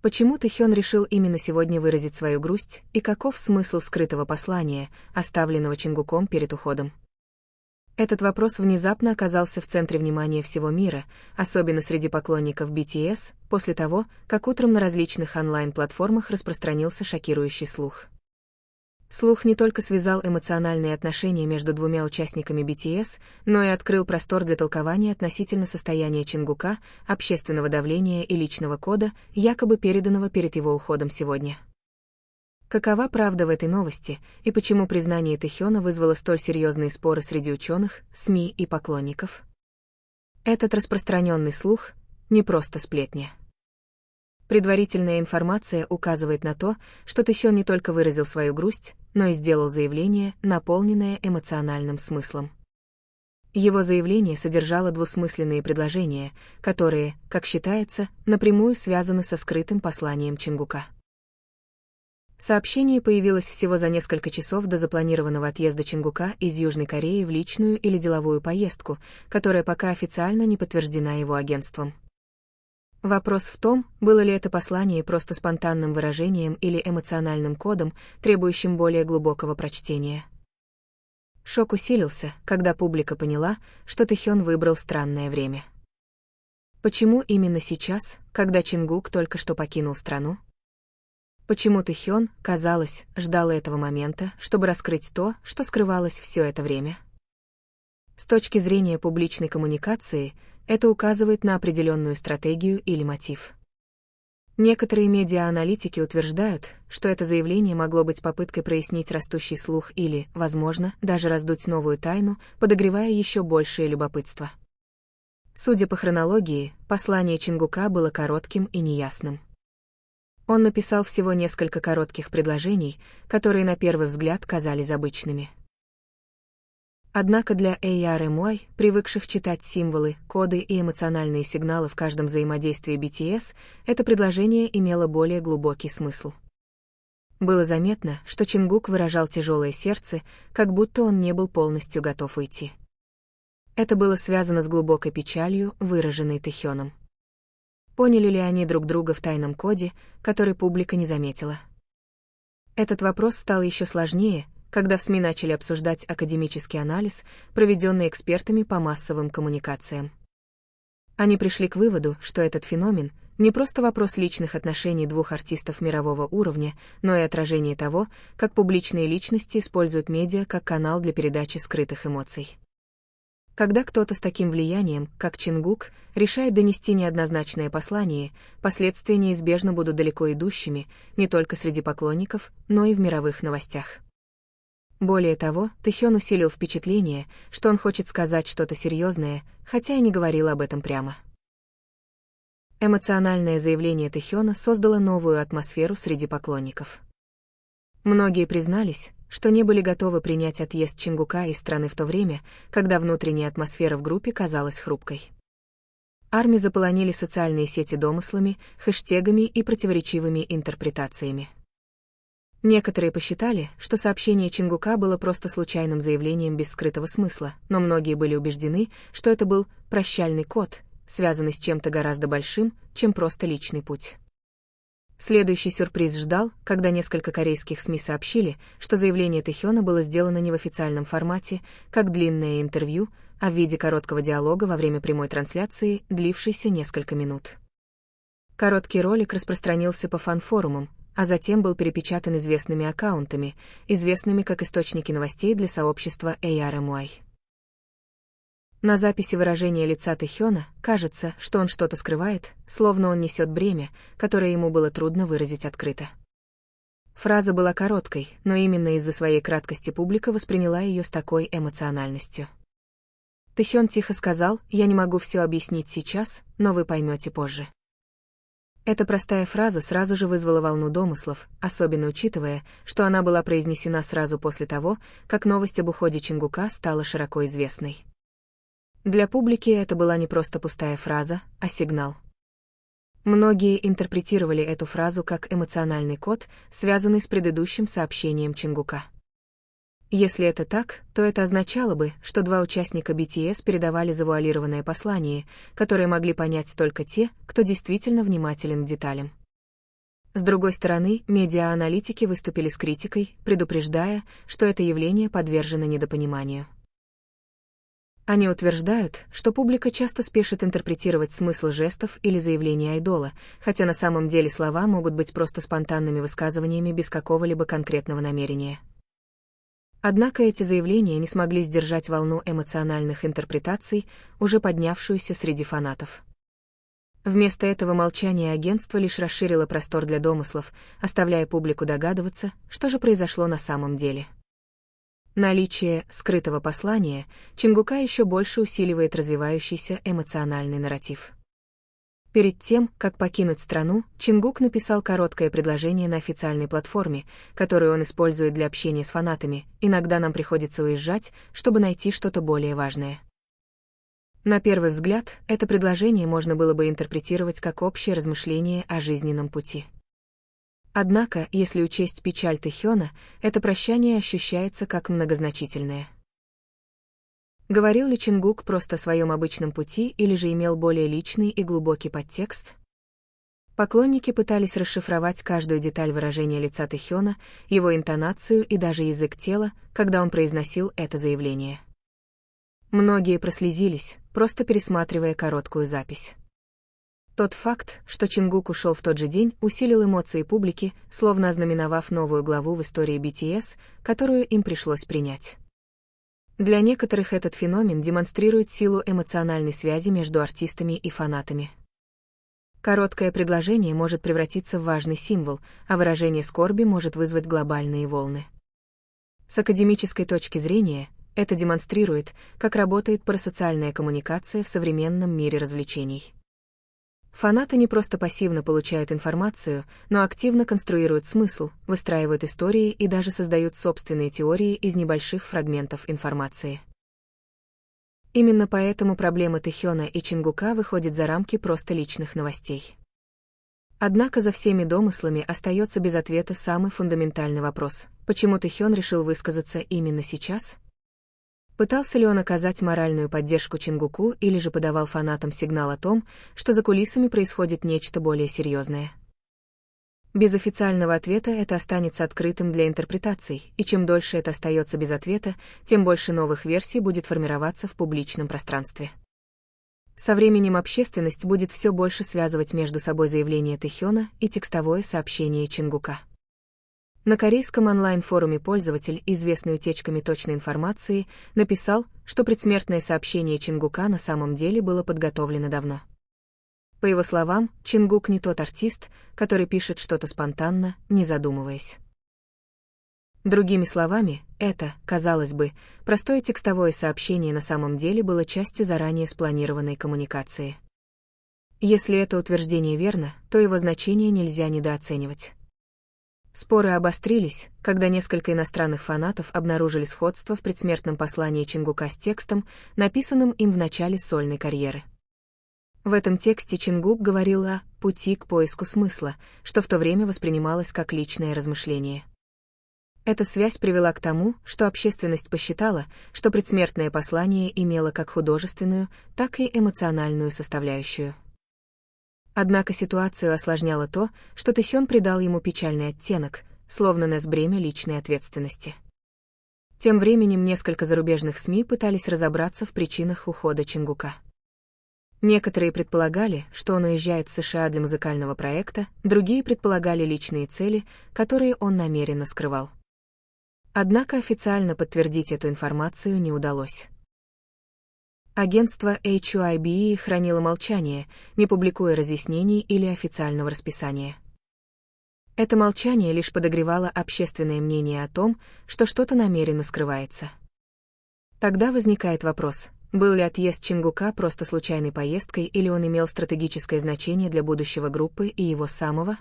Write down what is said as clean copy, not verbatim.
Почему Тэхён решил именно сегодня выразить свою грусть, и каков смысл скрытого послания, оставленного Чингуком перед уходом? Этот вопрос внезапно оказался в центре внимания всего мира, особенно среди поклонников BTS, после того, как утром на различных онлайн-платформах распространился шокирующий слух. Слух не только связал эмоциональные отношения между двумя участниками BTS, но и открыл простор для толкования относительно состояния Чингука, общественного давления и личного кода, якобы переданного перед его уходом сегодня. Какова правда в этой новости, и почему признание Тэхёна вызвало столь серьезные споры среди ученых, СМИ и поклонников? Этот распространенный слух — не просто сплетня. Предварительная информация указывает на то, что Тэхён не только выразил свою грусть, но и сделал заявление, наполненное эмоциональным смыслом. Его заявление содержало двусмысленные предложения, которые, как считается, напрямую связаны со скрытым посланием Чингука. Сообщение появилось всего за несколько часов до запланированного отъезда Чингука из Южной Кореи в личную или деловую поездку, которая пока официально не подтверждена его агентством. Вопрос в том, было ли это послание просто спонтанным выражением или эмоциональным кодом, требующим более глубокого прочтения. Шок усилился, когда публика поняла, что Тэхён выбрал странное время. Почему именно сейчас, когда Чингук только что покинул страну? Почему Тэхён, казалось, ждал этого момента, чтобы раскрыть то, что скрывалось все это время? С точки зрения публичной коммуникации, это указывает на определенную стратегию или мотив. Некоторые медиа-аналитики утверждают, что это заявление могло быть попыткой прояснить растущий слух или, возможно, даже раздуть новую тайну, подогревая еще большее любопытство. Судя по хронологии, послание Чингука было коротким и неясным. Он написал всего несколько коротких предложений, которые на первый взгляд казались обычными. Однако для ARMY, привыкших читать символы, коды и эмоциональные сигналы в каждом взаимодействии BTS, это предложение имело более глубокий смысл. Было заметно, что Чингук выражал тяжелое сердце, как будто он не был полностью готов уйти. Это было связано с глубокой печалью, выраженной Тэхёном. Поняли ли они друг друга в тайном коде, который публика не заметила? Этот вопрос стал еще сложнее, когда в СМИ начали обсуждать академический анализ, проведенный экспертами по массовым коммуникациям. Они пришли к выводу, что этот феномен — не просто вопрос личных отношений двух артистов мирового уровня, но и отражение того, как публичные личности используют медиа как канал для передачи скрытых эмоций. Когда кто-то с таким влиянием, как Чингук, решает донести неоднозначное послание, последствия неизбежно будут далеко идущими, не только среди поклонников, но и в мировых новостях. Более того, Тэхён усилил впечатление, что он хочет сказать что-то серьезное, хотя и не говорил об этом прямо. Эмоциональное заявление Тэхёна создало новую атмосферу среди поклонников. Многие признались, что не были готовы принять отъезд Чингука из страны в то время, когда внутренняя атмосфера в группе казалась хрупкой. ARMY заполонили социальные сети домыслами, хэштегами и противоречивыми интерпретациями. Некоторые посчитали, что сообщение Чингука было просто случайным заявлением без скрытого смысла, но многие были убеждены, что это был прощальный код, связанный с чем-то гораздо большим, чем просто личный путь. Следующий сюрприз ждал, когда несколько корейских СМИ сообщили, что заявление Тэхёна было сделано не в официальном формате, как длинное интервью, а в виде короткого диалога во время прямой трансляции, длившейся несколько минут. Короткий ролик распространился по фан-форумам, а затем был перепечатан известными аккаунтами, известными как источники новостей для сообщества ARMY. На записи выражения лица Тэхёна кажется, что он что-то скрывает, словно он несет бремя, которое ему было трудно выразить открыто. Фраза была короткой, но именно из-за своей краткости публика восприняла ее с такой эмоциональностью. Тэхён тихо сказал: «Я не могу все объяснить сейчас, но вы поймете позже». Эта простая фраза сразу же вызвала волну домыслов, особенно учитывая, что она была произнесена сразу после того, как новость об уходе Чингука стала широко известной. Для публики это была не просто пустая фраза, а сигнал. Многие интерпретировали эту фразу как эмоциональный код, связанный с предыдущим сообщением Чингука. Если это так, то это означало бы, что два участника BTS передавали завуалированное послание, которое могли понять только те, кто действительно внимателен к деталям. С другой стороны, медиа-аналитики выступили с критикой, предупреждая, что это явление подвержено недопониманию. Они утверждают, что публика часто спешит интерпретировать смысл жестов или заявлений айдола, хотя на самом деле слова могут быть просто спонтанными высказываниями без какого-либо конкретного намерения. Однако эти заявления не смогли сдержать волну эмоциональных интерпретаций, уже поднявшуюся среди фанатов. Вместо этого молчание агентства лишь расширило простор для домыслов, оставляя публику догадываться, что же произошло на самом деле. Наличие скрытого послания Чингука еще больше усиливает развивающийся эмоциональный нарратив. Перед тем, как покинуть страну, Чингук написал короткое предложение на официальной платформе, которую он использует для общения с фанатами. Иногда нам приходится уезжать, чтобы найти что-то более важное. На первый взгляд, это предложение можно было бы интерпретировать как общее размышление о жизненном пути. Однако, если учесть печаль Тэхёна, это прощание ощущается как многозначительное. Говорил ли Чингук просто о своем обычном пути или же имел более личный и глубокий подтекст? Поклонники пытались расшифровать каждую деталь выражения лица Тэхёна, его интонацию и даже язык тела, когда он произносил это заявление. Многие прослезились, просто пересматривая короткую запись. Тот факт, что Чингук ушел в тот же день, усилил эмоции публики, словно ознаменовав новую главу в истории BTS, которую им пришлось принять. Для некоторых этот феномен демонстрирует силу эмоциональной связи между артистами и фанатами. Короткое предложение может превратиться в важный символ, а выражение скорби может вызвать глобальные волны. С академической точки зрения, это демонстрирует, как работает парасоциальная коммуникация в современном мире развлечений. Фанаты не просто пассивно получают информацию, но активно конструируют смысл, выстраивают истории и даже создают собственные теории из небольших фрагментов информации. Именно поэтому проблема Тэхёна и Чингука выходит за рамки просто личных новостей. Однако за всеми домыслами остается без ответа самый фундаментальный вопрос: почему Тэхён решил высказаться именно сейчас? Пытался ли он оказать моральную поддержку Чингуку или же подавал фанатам сигнал о том, что за кулисами происходит нечто более серьезное? Без официального ответа это останется открытым для интерпретаций, и чем дольше это остается без ответа, тем больше новых версий будет формироваться в публичном пространстве. Со временем общественность будет все больше связывать между собой заявление Тэхёна и текстовое сообщение Чингука. На корейском онлайн-форуме пользователь, известный утечками точной информации, написал, что предсмертное сообщение Чингука на самом деле было подготовлено давно. По его словам, Чингук не тот артист, который пишет что-то спонтанно, не задумываясь. Другими словами, это, казалось бы, простое текстовое сообщение на самом деле было частью заранее спланированной коммуникации. Если это утверждение верно, то его значение нельзя недооценивать. Споры обострились, когда несколько иностранных фанатов обнаружили сходство в предсмертном послании Чингука с текстом, написанным им в начале сольной карьеры. В этом тексте Чингук говорил о «пути к поиску смысла», что в то время воспринималось как личное размышление. Эта связь привела к тому, что общественность посчитала, что предсмертное послание имело как художественную, так и эмоциональную составляющую. Однако ситуацию осложняло то, что Тэхён придал ему печальный оттенок, словно нес бремя личной ответственности. Тем временем несколько зарубежных СМИ пытались разобраться в причинах ухода Чингука. Некоторые предполагали, что он уезжает в США для музыкального проекта, другие предполагали личные цели, которые он намеренно скрывал. Однако официально подтвердить эту информацию не удалось. Агентство HYBE хранило молчание, не публикуя разъяснений или официального расписания. Это молчание лишь подогревало общественное мнение о том, что что-то намеренно скрывается. Тогда возникает вопрос: был ли отъезд Чингука просто случайной поездкой или он имел стратегическое значение для будущего группы и его самого